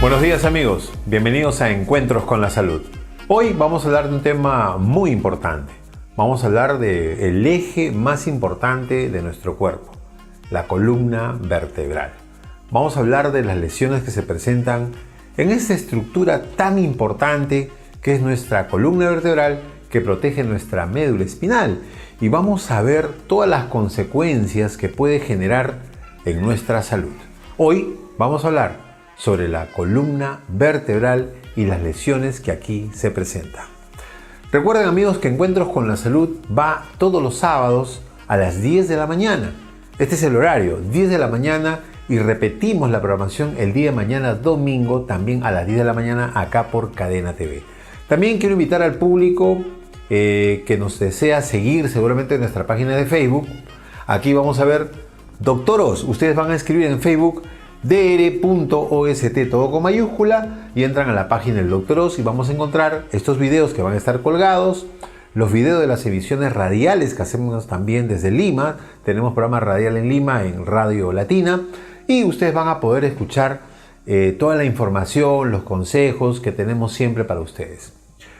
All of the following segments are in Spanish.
Buenos días amigos, bienvenidos a Encuentros con la Salud. Hoy vamos a hablar de un tema muy importante. Vamos a hablar del eje más importante de nuestro cuerpo, la columna vertebral. Vamos a hablar de las lesiones que se presentan en esta estructura tan importante que es nuestra columna vertebral, que protege nuestra médula espinal, y vamos a ver todas las consecuencias que puede generar en nuestra salud. Hoy vamos a hablar sobre la columna vertebral y las lesiones que aquí se presentan. Recuerden amigos que Encuentros con la Salud va todos los sábados a las 10 de la mañana. Este es el horario, 10 de la mañana, y repetimos la programación el día de mañana domingo también a las 10 de la mañana acá por Cadena TV. También quiero invitar al público que nos desea seguir seguramente en nuestra página de Facebook. Aquí vamos a ver Dr. Oz. Ustedes van a escribir en Facebook dr.ost todo con mayúscula y entran a la página del Dr. Oz y vamos a encontrar estos videos que van a estar colgados, los videos de las emisiones radiales que hacemos también desde Lima. Tenemos programa radial en Lima en Radio Latina, y ustedes van a poder escuchar toda la información, los consejos que tenemos siempre para ustedes.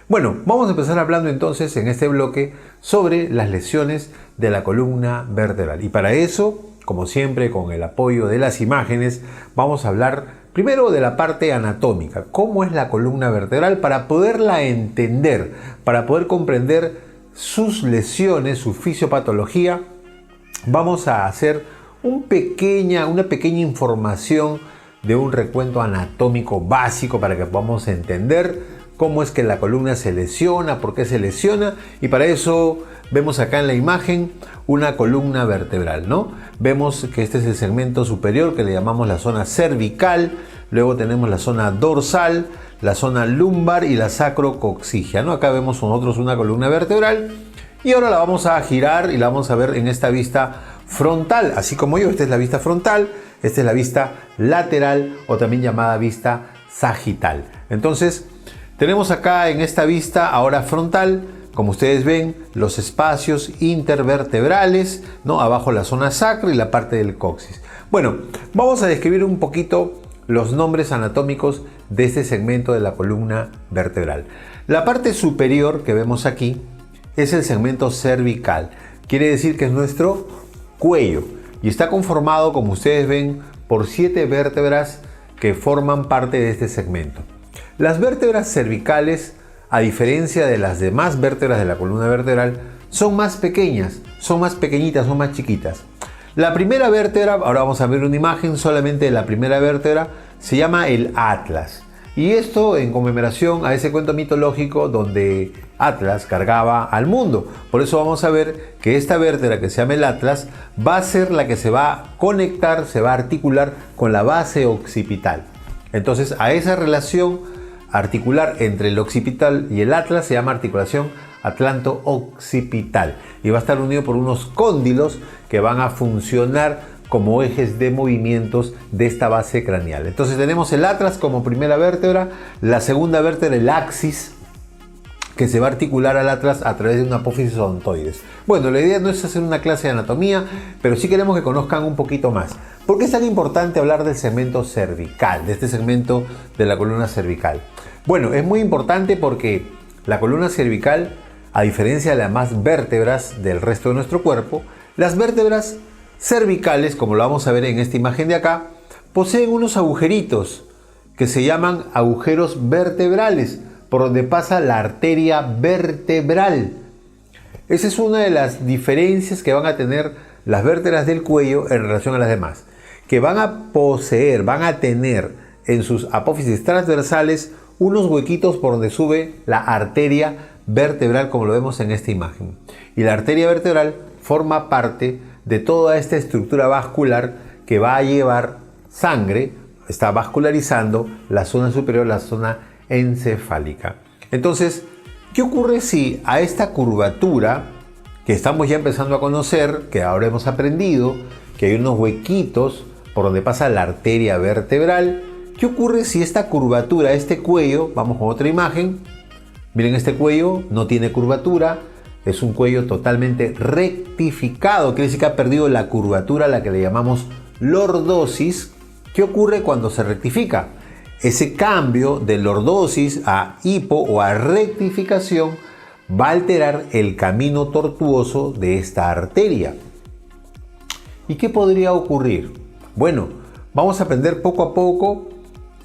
Bueno, vamos a empezar hablando entonces en este bloque sobre las lesiones de la columna vertebral, y para eso, como siempre, con el apoyo de las imágenes, vamos a hablar primero de la parte anatómica, cómo es la columna vertebral, para poderla entender, para poder comprender sus lesiones, su fisiopatología. Vamos a hacer una pequeña información de un recuento anatómico básico para que podamos entender cómo es que la columna se lesiona, por qué se lesiona, y para eso vemos acá en la imagen una columna vertebral, ¿no? Vemos que este es el segmento superior que le llamamos la zona cervical, luego tenemos la zona dorsal, la zona lumbar y la sacrocoxígea, ¿no? Acá vemos nosotros una columna vertebral, y ahora la vamos a girar y la vamos a ver en esta vista frontal, así como yo. Esta es la vista frontal, esta es la vista lateral o también llamada vista sagital. Entonces, tenemos acá en esta vista ahora frontal, como ustedes ven, los espacios intervertebrales, ¿no? Abajo la zona sacra y la parte del coxis. Bueno, vamos a describir un poquito los nombres anatómicos de este segmento de la columna vertebral. La parte superior que vemos aquí es el segmento cervical. Quiere decir que es nuestro cuello y está conformado, como ustedes ven, por 7 vértebras que forman parte de este segmento. Las vértebras cervicales, a diferencia de las demás vértebras de la columna vertebral, son más pequeñas, son más pequeñitas, son más chiquitas. La primera vértebra, ahora vamos a ver una imagen solamente de la primera vértebra, se llama el Atlas. Y esto en conmemoración a ese cuento mitológico donde Atlas cargaba al mundo. Por eso vamos a ver que esta vértebra que se llama el Atlas va a ser la que se va a conectar, se va a articular con la base occipital. Entonces, a esa relación articular entre el occipital y el atlas se llama articulación atlanto-occipital, y va a estar unido por unos cóndilos que van a funcionar como ejes de movimientos de esta base craneal. Entonces tenemos el atlas como primera vértebra, la segunda vértebra el axis, que se va a articular al atlas a través de una apófisis odontoides. Bueno, la idea no es hacer una clase de anatomía, pero sí queremos que conozcan un poquito más. ¿Por qué es tan importante hablar del segmento cervical, de este segmento de la columna cervical? Bueno, es muy importante porque la columna cervical, a diferencia de las demás vértebras del resto de nuestro cuerpo, las vértebras cervicales, como lo vamos a ver en esta imagen de acá, poseen unos agujeritos que se llaman agujeros vertebrales, por donde pasa la arteria vertebral. Esa es una de las diferencias que van a tener las vértebras del cuello en relación a las demás, que van a poseer, van a tener en sus apófisis transversales unos huequitos por donde sube la arteria vertebral, como lo vemos en esta imagen. Y la arteria vertebral forma parte de toda esta estructura vascular que va a llevar sangre, está vascularizando la zona superior, la zona encefálica. Entonces, ¿qué ocurre si a esta curvatura que estamos ya empezando a conocer, que ahora hemos aprendido, que hay unos huequitos por donde pasa la arteria vertebral? ¿Qué ocurre si esta curvatura, este cuello, vamos con otra imagen, miren, este cuello no tiene curvatura, es un cuello totalmente rectificado, quiere decir que ha perdido la curvatura, la que le llamamos lordosis. ¿Qué ocurre cuando se rectifica? Ese cambio de lordosis a hipo o a rectificación va a alterar el camino tortuoso de esta arteria. ¿Y qué podría ocurrir? Bueno, vamos a aprender poco a poco.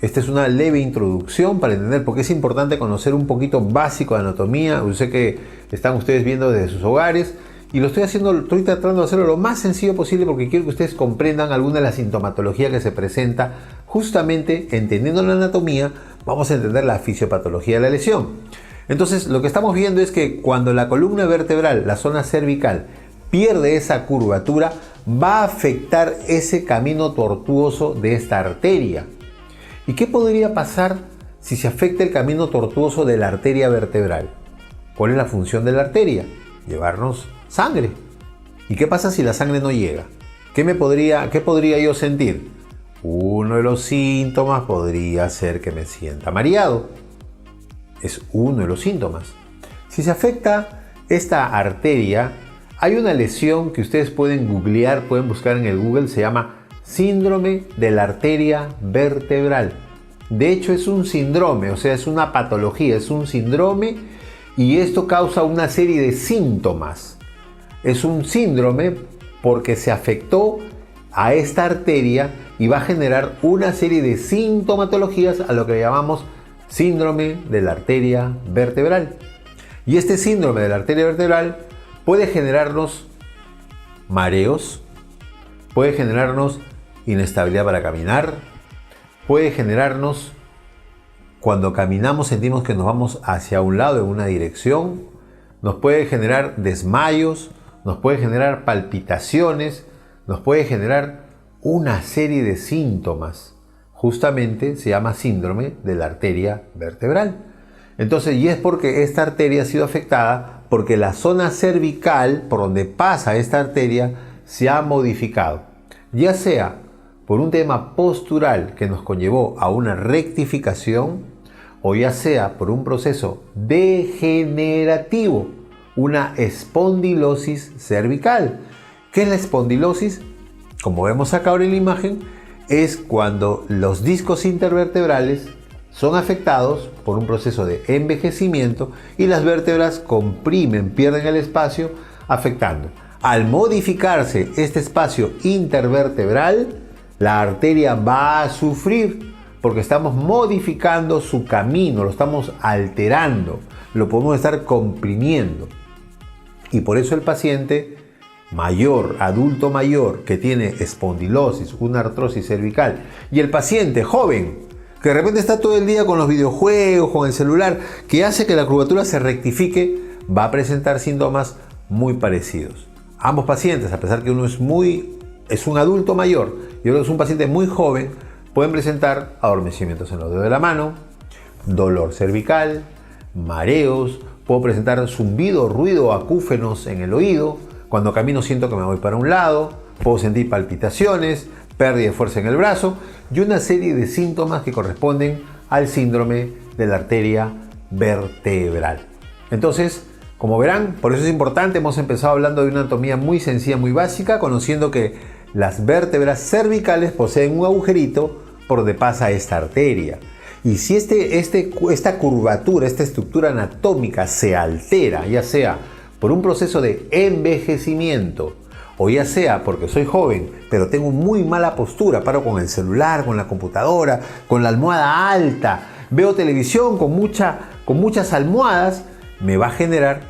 Esta es una leve introducción para entender por qué es importante conocer un poquito básico de anatomía. Yo sé que están ustedes viendo desde sus hogares y estoy tratando de hacerlo lo más sencillo posible porque quiero que ustedes comprendan alguna de la sintomatología que se presenta. Justamente entendiendo la anatomía, vamos a entender la fisiopatología de la lesión. Entonces, lo que estamos viendo es que cuando la columna vertebral, la zona cervical, pierde esa curvatura, va a afectar ese camino tortuoso de esta arteria. ¿Y qué podría pasar si se afecta el camino tortuoso de la arteria vertebral? ¿Cuál es la función de la arteria? Llevarnos sangre. ¿Y qué pasa si la sangre no llega? ¿Qué podría yo sentir? Uno de los síntomas podría ser que me sienta mareado. Es uno de los síntomas. Si se afecta esta arteria, hay una lesión que ustedes pueden googlear, pueden buscar en el Google, se llama síndrome de la arteria vertebral. De hecho es un síndrome, o sea, es una patología, es un síndrome y esto causa una serie de síntomas. Es un síndrome porque se afectó a esta arteria y va a generar una serie de sintomatologías a lo que llamamos síndrome de la arteria vertebral. Y este síndrome de la arteria vertebral puede generarnos mareos, puede generarnos inestabilidad para caminar, puede generarnos, cuando caminamos sentimos que nos vamos hacia un lado en una dirección, nos puede generar desmayos, nos puede generar palpitaciones, nos puede generar una serie de síntomas. Justamente se llama síndrome de la arteria vertebral. Entonces, y es porque esta arteria ha sido afectada porque la zona cervical por donde pasa esta arteria se ha modificado, ya sea por un tema postural que nos conllevó a una rectificación o ya sea por un proceso degenerativo, una espondilosis cervical. ¿Qué es la espondilosis? Como vemos acá ahora en la imagen, es cuando los discos intervertebrales son afectados por un proceso de envejecimiento y las vértebras comprimen, pierden el espacio, afectando. Al modificarse este espacio intervertebral, la arteria va a sufrir porque estamos modificando su camino, lo estamos alterando, lo podemos estar comprimiendo. Y por eso el paciente mayor, adulto mayor, que tiene espondilosis, una artrosis cervical, y el paciente joven, que de repente está todo el día con los videojuegos, con el celular, que hace que la curvatura se rectifique, va a presentar síntomas muy parecidos. Ambos pacientes, a pesar que uno es un adulto mayor y otro es un paciente muy joven, pueden presentar adormecimientos en los dedos de la mano, dolor cervical, mareos, puedo presentar zumbido, ruido, acúfenos en el oído, cuando camino siento que me voy para un lado, puedo sentir palpitaciones, pérdida de fuerza en el brazo y una serie de síntomas que corresponden al síndrome de la arteria vertebral. Entonces, como verán, por eso es importante, hemos empezado hablando de una anatomía muy sencilla, muy básica, conociendo que las vértebras cervicales poseen un agujerito por donde pasa esta arteria. Y si esta curvatura, esta estructura anatómica se altera, ya sea por un proceso de envejecimiento o ya sea porque soy joven pero tengo muy mala postura, paro con el celular, con la computadora, con la almohada alta, veo televisión con muchas almohadas, me va a generar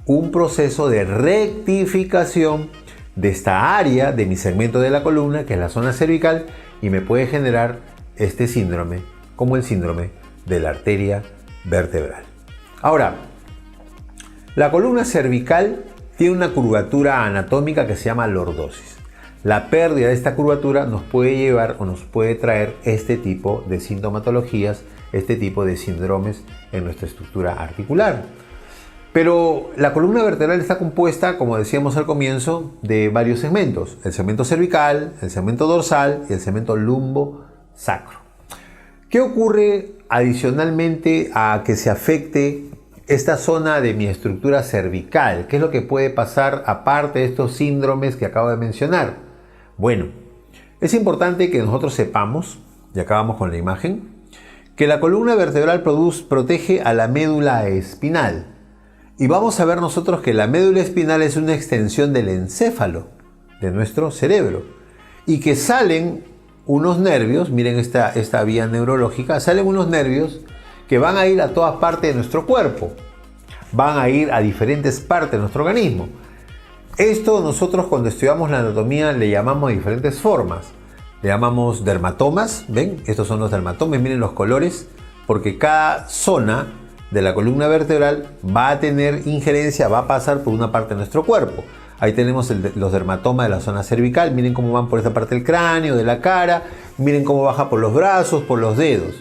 un proceso de rectificación de esta área de mi segmento de la columna, que es la zona cervical, y me puede generar este síndrome como el síndrome de la arteria vertebral. Ahora, la columna cervical tiene una curvatura anatómica que se llama lordosis. La pérdida de esta curvatura nos puede llevar o nos puede traer este tipo de sintomatologías, este tipo de síndromes en nuestra estructura articular. Pero la columna vertebral está compuesta, como decíamos al comienzo, de varios segmentos. El segmento cervical, el segmento dorsal y el segmento lumbo-sacro. ¿Qué ocurre adicionalmente a que se afecte esta zona de mi estructura cervical? ¿Qué es lo que puede pasar aparte de estos síndromes que acabo de mencionar? Bueno, es importante que nosotros sepamos, y acá vamos con la imagen, que la columna vertebral protege a la médula espinal. Y vamos a ver nosotros que la médula espinal es una extensión del encéfalo, de nuestro cerebro. Y que salen unos nervios, miren esta vía neurológica, salen unos nervios que van a ir a todas partes de nuestro cuerpo. Van a ir a diferentes partes de nuestro organismo. Esto nosotros cuando estudiamos la anatomía le llamamos de diferentes formas. Le llamamos dermatomas, ¿ven? Estos son los dermatomas, miren los colores, porque cada zona de la columna vertebral va a tener injerencia, va a pasar por una parte de nuestro cuerpo. Ahí tenemos los dermatomas de la zona cervical, miren cómo van por esta parte del cráneo, de la cara, miren cómo baja por los brazos, por los dedos.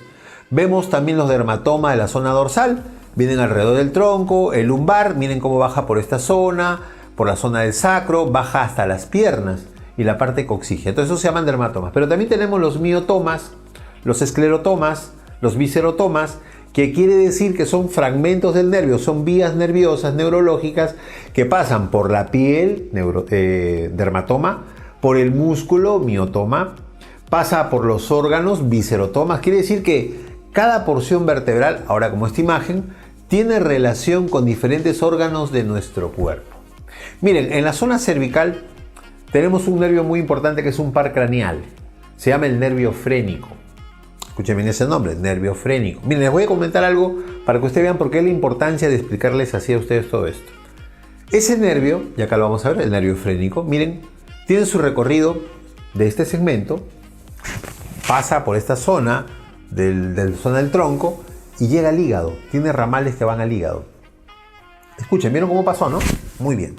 Vemos también los dermatomas de la zona dorsal, vienen alrededor del tronco, el lumbar, miren cómo baja por esta zona, por la zona del sacro, baja hasta las piernas y la parte coxígea. Entonces esos se llaman dermatomas. Pero también tenemos los miotomas, los esclerotomas, los viscerotomas, que quiere decir que son fragmentos del nervio, son vías nerviosas, neurológicas, que pasan por la piel, dermatoma, por el músculo, miotoma, pasa por los órganos, viscerotomas. Quiere decir que cada porción vertebral, ahora como esta imagen, tiene relación con diferentes órganos de nuestro cuerpo. Miren, en la zona cervical tenemos un nervio muy importante que es un par craneal. Se llama el nervio frénico. Escuchen bien ese nombre, nervio frénico. Miren, les voy a comentar algo para que ustedes vean por qué es la importancia de explicarles así a ustedes todo esto. Ese nervio, y acá lo vamos a ver, el nervio frénico, miren, tiene su recorrido de este segmento, pasa por esta zona, zona del tronco, y llega al hígado. Tiene ramales que van al hígado. Escuchen, ¿vieron cómo pasó, no? Muy bien.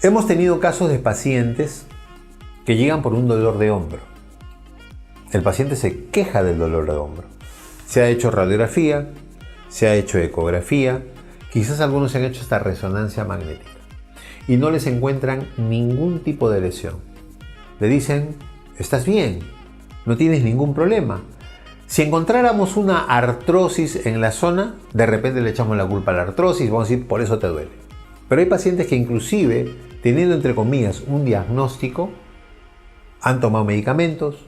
Hemos tenido casos de pacientes que llegan por un dolor de hombro. El paciente se queja del dolor de hombro. Se ha hecho radiografía, se ha hecho ecografía, quizás algunos se han hecho hasta resonancia magnética y no les encuentran ningún tipo de lesión. Le dicen, estás bien, no tienes ningún problema. Si encontráramos una artrosis en la zona, de repente le echamos la culpa a la artrosis, vamos a decir, por eso te duele. Pero hay pacientes que inclusive, teniendo entre comillas un diagnóstico, han tomado medicamentos,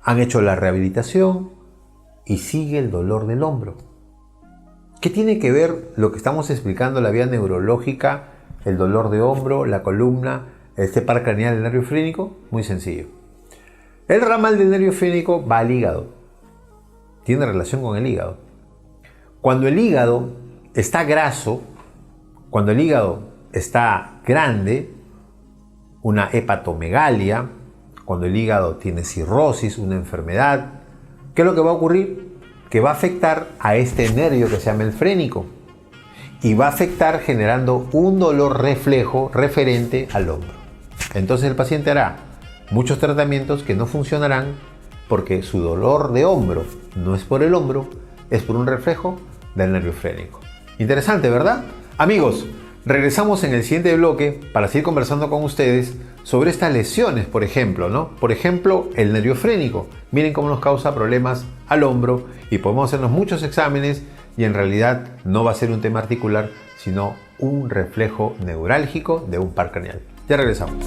han hecho la rehabilitación y sigue el dolor del hombro. ¿Qué tiene que ver lo que estamos explicando, la vía neurológica, el dolor de hombro, la columna, este par craneal del nervio frénico? Muy sencillo. El ramal del nervio frénico va al hígado. Tiene relación con el hígado. Cuando el hígado está graso, cuando el hígado está grande, una hepatomegalia, cuando el hígado tiene cirrosis, una enfermedad, ¿qué es lo que va a ocurrir? Que va a afectar a este nervio que se llama el frénico y va a afectar generando un dolor reflejo referente al hombro. Entonces el paciente hará muchos tratamientos que no funcionarán porque su dolor de hombro no es por el hombro, es por un reflejo del nervio frénico. Interesante, ¿verdad? Amigos, regresamos en el siguiente bloque para seguir conversando con ustedes sobre estas lesiones, por ejemplo, ¿no? Por ejemplo, el nervio frénico. Miren cómo nos causa problemas al hombro y podemos hacernos muchos exámenes y en realidad no va a ser un tema articular, sino un reflejo neurálgico de un par craneal. Ya regresamos.